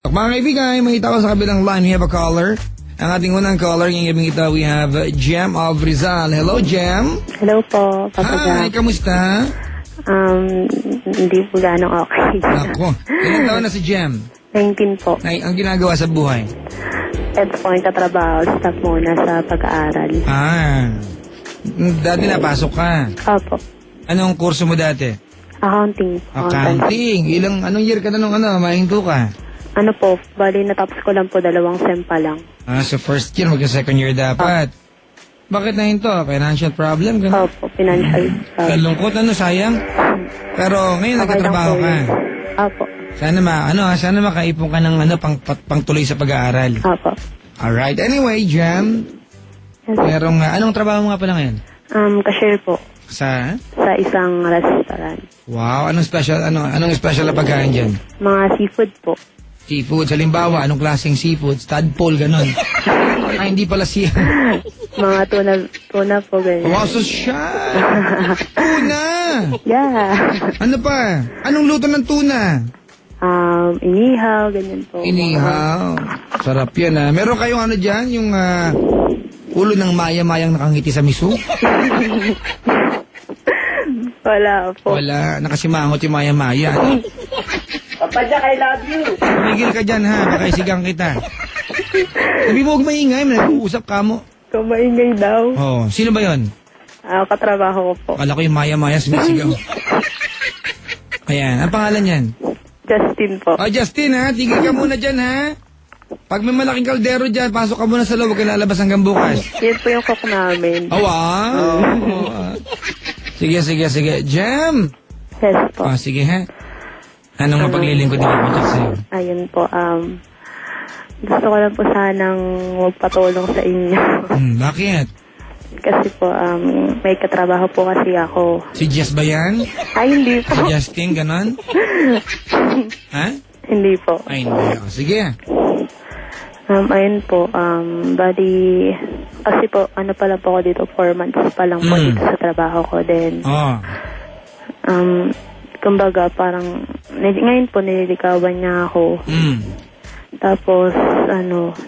Mga kaibigan, may itaw sa kabilang line. We have a caller. Ang ating unang caller, ngayong gabing ito, we have Jem of Rizal. Hello, Jem. Hello po, Papa Jack. Hi, kamusta? Hindi po gano'ng okay. Ako, ilang taon na si Jem? 19 po. Ay, ang ginagawa sa buhay? Ito po yung katrabaho, stop muna sa pag-aaral. Dati napasok ka. Opo. Anong kurso mo dati? Accounting. Accounting. Anong year ka na nung mahinto ka? Ano po, bali natapos ko lang po 2 sem pa lang. So first year, second year dapat. Bakit na hinto? Financial problem? Opo, financial problem. Kalungkot, sayang? Pero ngayon nagkatrabaho ka. Opo. Sana makaipon ka ng pang tuloy sa pag-aaral. Opo. Alright, anyway, Jem. Merong, anong trabaho mo nga pala ngayon? Cashier po. Sa isang restaurant. Wow, anong special na pagkain dyan? Mga seafood po. Seafood, halimbawa, anong klaseng seafood? Tadpole, ganon. Hindi pala siya. Mga tuna po, ganyan. Wow, so siya! Tuna! Yeah. Ano pa? Anong luto ng tuna? Inihaw, ganyan po. Inihaw. Sarap yan, Meron kayong dyan, yung ulo ng maya-mayang nakangiti sa miso? Wala po. Wala, nakasimangot yung maya-maya. Papa Jack, I love you. Tumigil ka dyan, baka isigang kita. Sabi mo, huwag maingay, nag-uusap ka mo. Kumaingay daw. Oh, sino ba yon? Katrabaho ko po. Akala ko yung maya-maya sumisigaw. Ayan, ang pangalan yan? Justin po. Justin, tigil ka muna dyan, Pag may malaking kaldero dyan, pasok ka muna sa loob, huwag ka lalabas hanggang bukas. Yan po yung cook namin. Oh, wow. Sige. Jem! Yes po. Sige, Anong mapaglilingkod din ako sa'yo? Ayun po, gusto ko lang po sanang magpatulong sa inyo. Bakit? Kasi po, may katrabaho po kasi ako. Si Jess ba yan? Ay, hindi po. Si Justin, ganon? Hindi po. Ay, hindi. Sige. Ayun po, bali, kasi po, pala po ako dito, 4 months pa lang po dito sa trabaho ko. Then, kumbaga, parang, ngayon po, nililikawan niya ako. Tapos,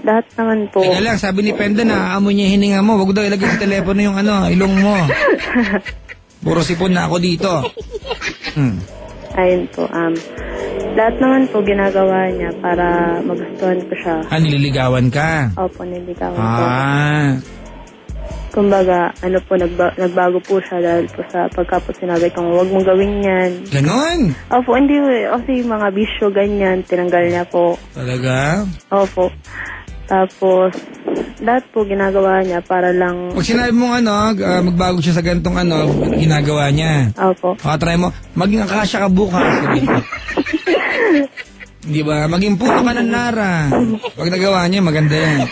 lahat naman po. Teka lang, sabi ni Penda na aamoy niya hininga mo. Wag daw ilagay sa telepono yung ilong mo. Puro sipon na ako dito. Ayun po, lahat naman po ginagawa niya para magustuhan ko siya. Nililigawan ka? Opo, nililigawan ko. Kumbaga, nagbago po siya dahil po sa pagkapot sinabi kong huwag mong gawin yan. Ganon? Opo, hindi kasi mga bisyo ganyan, tinanggal niya po. Talaga? Opo. Tapos, lahat po ginagawa niya para lang... Pag sinabi mong magbago siya sa gantong ginagawa niya. Opo. Try mo, maging akasya ka bukas. Di ba? Maging puto ka ng Nara. Pag nagawa niya, maganda yan.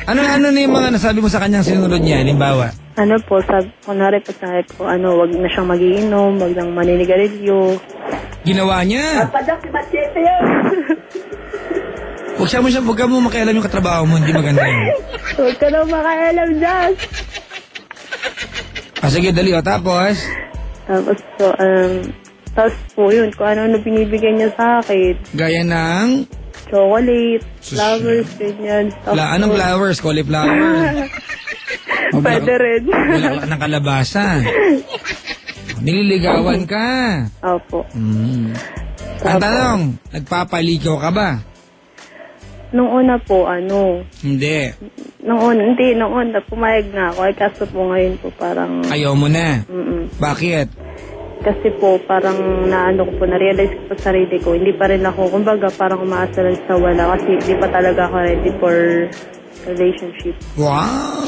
Ano na yung mga nasabi mo sa kanyang sinunod niya? Halimbawa? Kunwari po sabi ko, wag na siyang magiinom, wag nang maninigarilyo. Ginawa niya? Papadak si Machete yun! Huwag ka mo makialam yung katrabaho mo, hindi maganda yun. Huwag ka na makialam dyan! Sige, dali, tapos? Tapos po yun, kung ano binibigyan niya sa akin. Gaya ng? Chocolate, flowers, ganyan. Anong flowers? Cauliflower? Pwede rin. Wala ng kalabasa. Nililigawan ka. Opo. Ang tanong, nagpapaligaw ka ba? Nung una po, Hindi. Nung una, pumayag na ako. Kaso po ngayon po parang... Ayaw mo na? Bakit? Kasi po, parang na-realize ko sa sarili ko, hindi pa rin ako, kumbaga parang umaasa lang sa wala kasi hindi pa talaga ako ready for relationship. Wow!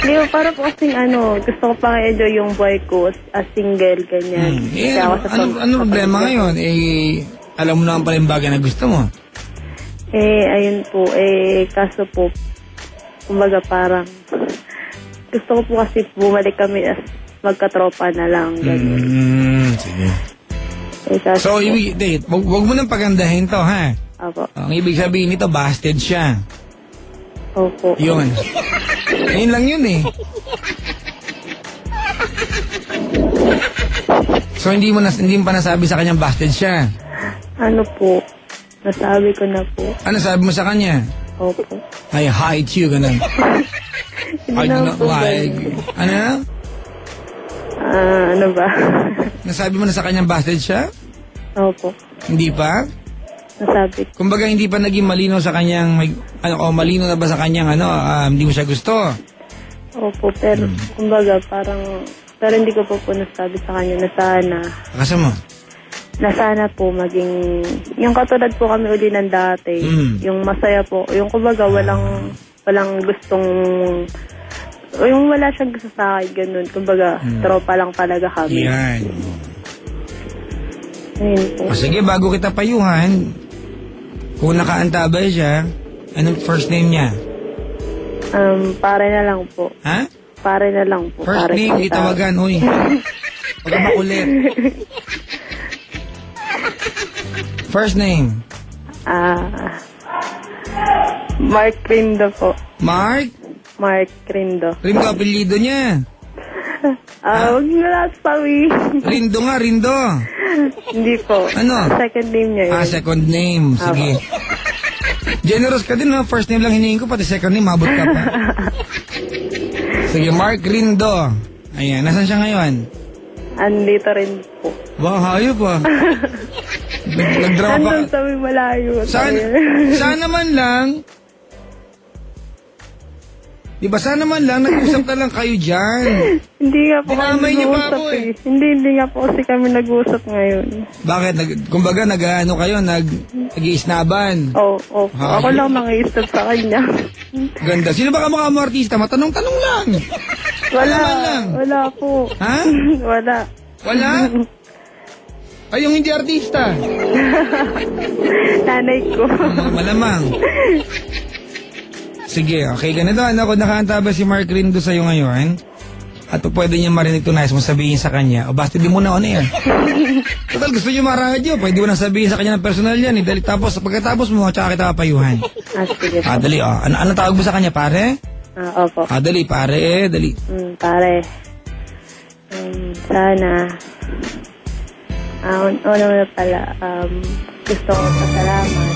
Hindi po, parang po kasing gusto ko pang enjoy yung buhay ko as single, ganyan. Ano problema ngayon? Alam mo naman pala yung bagay na gusto mo. Ayun po, kaso po, kumbaga parang, gusto ko po kasi bumalik kami as magkatropa na lang. Sige. So, wag mo nang pagandahin to, ha? Opo. Ang ibig sabihin nito, busted siya. Opo. Yun. Ayun lang yun, So, hindi mo pa nasabi sa kanyang busted siya? Ano po? Nasabi ko na po. Ano sabi mo sa kanya? Opo. I hate you, ganun. I do not like. Ano na? Ano ba? Nasabi mo na sa kanyang busted siya? Opo. Hindi pa? Nasabi ko. Kumbaga hindi pa naging malinaw sa kanyang, malinaw na ba sa kanyang, hindi mo siya gusto? Opo, pero kumbaga pero hindi ko po nasabi sa kanya na sana. Akasa mo? Na sana po maging, yung katulad po kami uli ng dati, yung masaya po, yung kumbaga walang gustong, yung wala siyang gusto sa akin, ganun. Kumbaga, tropa lang talaga kami. Yan. Ayun po. Sige, bago kita payuhan, kung nakaantabay siya, anong first name niya? Pare na lang po. Ha? Pare na lang po. First pare name, kita. itawagan, uy. Huwag ka makulit. First name? Mark Rindo po. Mark? Mark Rindo. Rindo, apelyido niya. Huwag nyo na sabi. Rindo nga, Rindo. Hindi po. Ano? Second name niya yun. Second name. Sige. Generous ka din, no? First name lang hinihingi ko, pati second name, mabot ka pa. Sige, Mark Rindo. Ayan, nasan siya ngayon? Andito rin po. Baka hayop ah. Nagdrama pa. Andun sa may malayo. Sana man lang, diba, sana man lang, nag-usap na lang kayo dyan. Hindi nga po kami Dinamay niyo pa nag-uusap ako eh. Hindi nga po kasi kami nag-uusap ngayon. Bakit? Kumbaga, nag-iisnaban. Oo. Ako lang nang-iisip sa kanya. Ganda. Sino ba kamukha mo artista? Matanong-tanong lang. Wala. Lang. Wala po. Ha? Wala. Wala? Ay, yung hindi artista. Nanay ko. Malamang. Sige, okay. Ganito, kung nakaantaba si Mark Rindo sa'yo ngayon, at pwede niya marinig to nice mo sabihin sa kanya, o basta di mo na on air. Total, gusto niyo maradyo, pwede mo na sabihin sa kanya ng personal yan. Dali, tapos, pagkatapos mo, tsaka kita papayuhan. Sige po. Dali, ano tawag mo sa kanya, pare? Opo. Dali, pare, dali. Pare. Sana. Una pala, gusto ko pasalamat.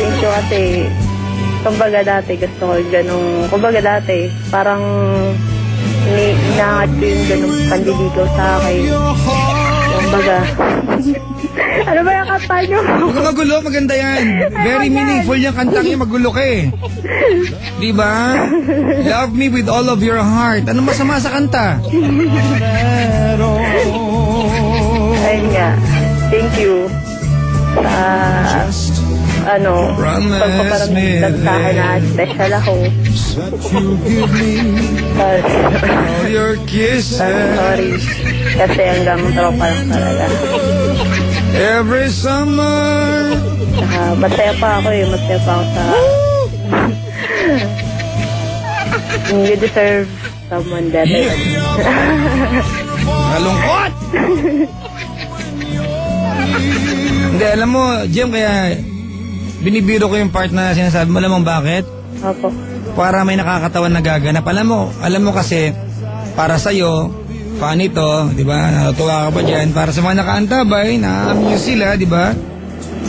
Thank you kasi, kumbaga dati gusto ko kumbaga dati, parang inaangat ko yung ganong pandiligaw sa akin. Kumbaga, ano ba yung kanta nyo? Huwag ka magulo, maganda yan. Very meaningful yung kanta niya, magulo ka eh. Diba? Love me with all of your heart. Ano masama sa kanta? Ayun nga. Thank you. Pagpaparamdam sa akin na special ako. All your kisses. Sorry. Kasi hanggang tropa lang talaga. Every summer. Masaya pa ako eh. Masaya pa ako sa... You deserve someone better. Kalungkot! Hindi, alam mo, Jem, kaya binibiro ko yung part na sinasabi mo. Alam mo bakit? Opo. Para may nakakatawan na gaganap. Alam mo kasi, para sa'yo, funny to, di ba? Natutuwa ka pa dyan. Para sa mga nakaantabay, na-amuse sila, di ba?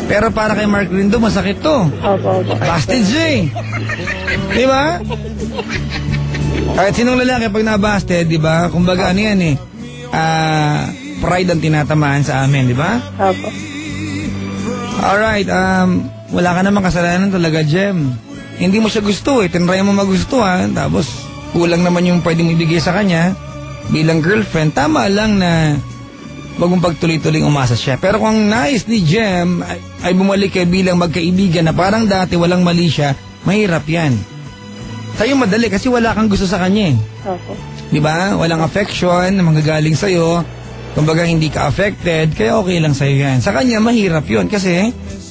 Pero para kay Mark Rindo, masakit to. Opo. Busted siya eh. Di ba? Kahit sinong lalaki pag nabusted, di ba? Kumbaga ano yan eh. Pride ang tinatamaan sa amin, di ba? Opo. Alright, wala ka namang kasalanan talaga, Jem. Hindi mo siya gusto eh. Tinry mo magustuhan. Tapos, kulang naman yung pwede mo ibigay sa kanya. Bilang girlfriend, tama lang na wag mong pagtuloy-tuloy umasa siya. Pero kung nais ni Jem ay bumalik kayo bilang magkaibigan na parang dati walang mali siya, mahirap yan. Sa'yo madali kasi wala kang gusto sa kanya eh. Opo. Diba? Walang affection na manggagaling sa'yo. Kumbaga hindi ka affected, kaya okay lang sa'yo yan. Sa kanya, mahirap yun kasi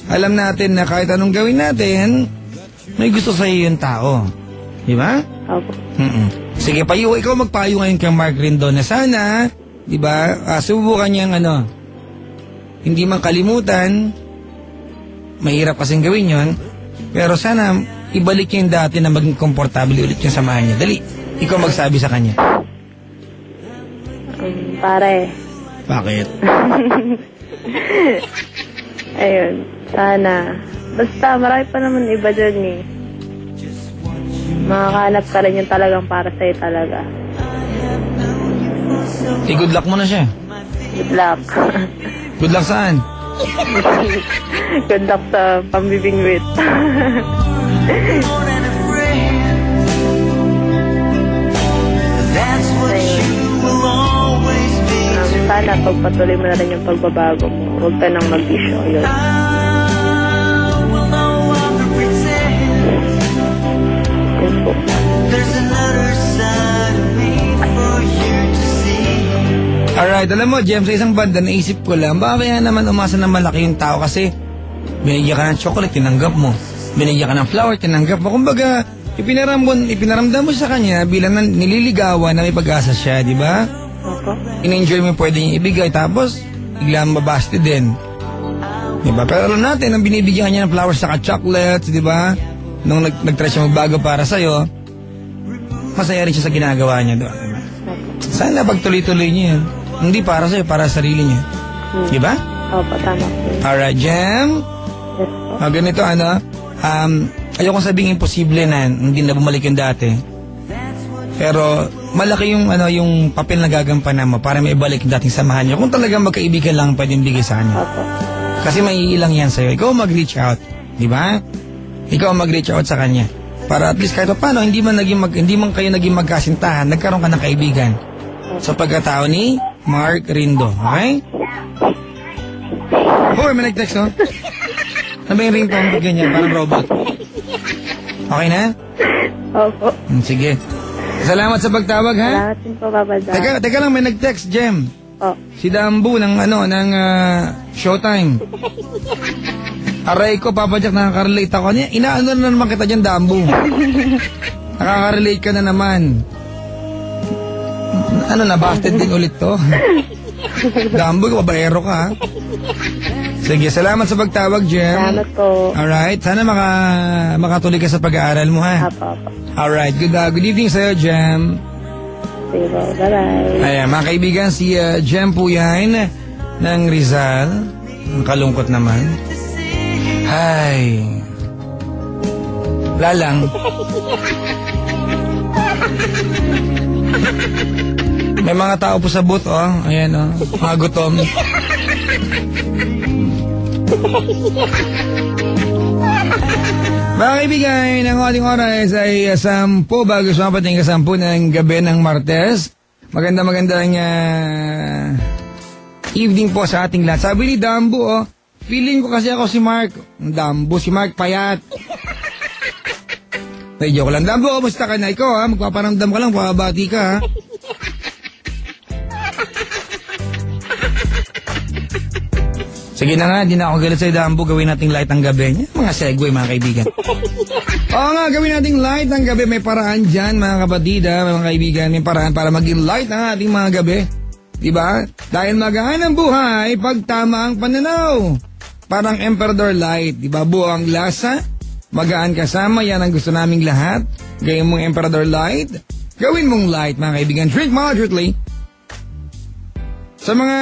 alam natin na kahit anong gawin natin, may gusto sa'yo yung tao. Diba? Opo. Sige, ikaw magpayo ngayon kay Mark Rindo na sana, diba, subukan niyang hindi man kalimutan, mahirap kasing gawin yon, pero sana ibalik niya yung dati na maging komportable ulit yung samahan niya. Dali, ikaw magsabi sa kanya. Pare. Bakit? Ayun, sana. Basta marami pa naman iba dyan eh. Makakahanap ka rin yung talagang para sa'yo talaga. Good luck mo na siya. Good luck. Good luck saan? Good luck sa pambibingwit. Sana pagpatuloy mo na rin yung pagbabago mo. Huwag ka nang mag-isyo. Yun. Yun po. Alright, alam mo, Jem, sa isang banda, naisip ko lang, baka kaya naman umasa na malaki yung tao kasi binigyan ka ng chocolate, tinanggap mo. Binigyan ka ng flower, tinanggap mo. Kumbaga, ipinaramdam mo sa kanya bilang nililigawan na may pag-asa siya, di ba? Opo. In-enjoy mo pwede niya ibigay, tapos bigla mabasti din. Di ba? Pero alam natin, ang binibigyan niya ng flowers saka chocolates, di ba? Nung nag-try siya magbago para sa'yo, masaya rin siya sa ginagawa niya doon. Sana pagtuloy-tuloy niya yan. Hindi para sa'yo, para sa sarili niya. Di ba? Opo, tama po. Alright, Jem. Yes po. Ganito, ayokong sabihin imposible na hindi na bumalik yung dati. Pero malaki yung yung papel na gagampanan mo para may ibalik yung dating samahan niyo. Kung talagang magkaibigan lang pwedeng bigay sa kanya. Opo. Kasi may ilang yan sa'yo. Ikaw mag-reach out. Di ba? Ikaw mag-reach out sa kanya. Para at least kahit paano, hindi man kayo naging magkasintahan, nagkaroon ka ng kaibigan. Sa pagkatao ni Mark Rindo. Okay? Hoy, may nag-text, no? Ano ba yung ringtone? Ba't ganyan? Parang robot. Okay na? Opo. Sige. Salamat sa pagtawag, ha? Salamat din po, babada. Teka lang, may nag-text, Jem. Oh. Si Dambu ng Showtime. Aray ko, Papa Jack, nakaka-relate ako niya. Inaano na naman kita dyan, Dambu. Nakaka-relate ka na naman. Nabasted din ulit to. Dambu, babaero ka, ha? Sige, salamat sa pagtawag, Jem. Salamat po. Alright, sana makatuloy ka sa pag-aaral mo, ha? Apo. Alright, good evening sa'yo, Jem. Sige po, bye-bye. Ayan, mga kaibigan, si Jem po yan ng Rizal. Ang kalungkot naman. Ay. Wala lang. May mga tao po sa booth, oh. Ayan, oh. Mga gutom. Mga kaibigan, ang ating oras ay 10 bago sumapating 10 ng gabi ng Martes. Magandang evening po sa ating lahat. Sabi ni Dambu, oh, feeling ko kasi ako si Mark. Dambu, si Mark payat. Ay, joke lang. Dambu, kamusta ka na? Ikaw, ha? Magpaparamdam ka lang, pakabati ka, ha? Sige na nga, di na ako galit sa'yo, Dambu. Gawin nating light ang gabi. Mga segue, mga kaibigan. Oo nga, gawin nating light ang gabi. May paraan dyan, mga kapatid, mga kaibigan. May paraan para maging light ang ating mga gabi. Diba? Dahil magaan ang buhay pag tama ang pananaw. Parang Emperador Light. Diba? Buo ang lasa. Magaan kasama. Yan ang gusto naming lahat. Gawin mong Emperador Light. Gawin mong light, mga kaibigan. Drink moderately. Sa mga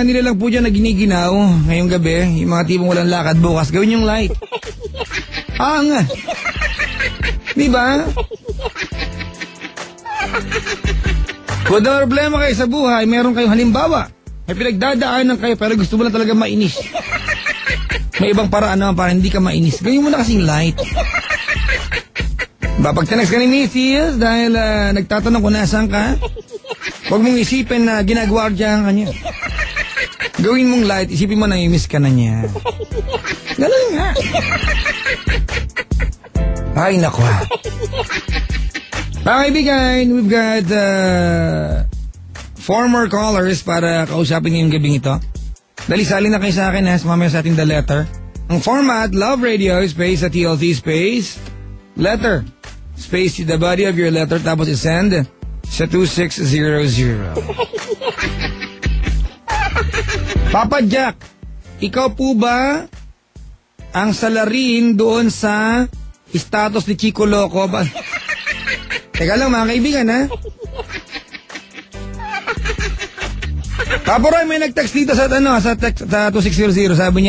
nilalang po dyan na giniginaw ngayong gabi, yung mga tipong walang lakad bukas, gawin yung light. Nga. Diba? Kung na problema kayo sa buhay, meron kayong halimbawa. May pinagdadaanan kayo pero gusto mo na talaga mainis. May ibang paraan naman para hindi ka mainis. Gawin mo na kasing light. Pag tinext ka ni Mrs. dahil nagtatanong kung nasaan ka, huwag mong isipin na ginagwardya ka niya. Gawin mong light, isipin mo na i-miss ka na niya. Ganun nga. Ay, naku. Mga kaibigan, we've got 4 more callers para kausapin ngayong gabing ito. Dali, sali na kayo sa akin, ha? Mamaya sa ating the letter. Ang format, Love Radio, space at TLC, space, letter, space the body of your letter, tapos isend sa 2600. Papa Jack, ikaw po ba ang salarin doon sa status ni Chico Loco? Teka lang, mga kaibigan, ha? Papa Roy, may nag-text dito sa, sa 2600. Sabi niya,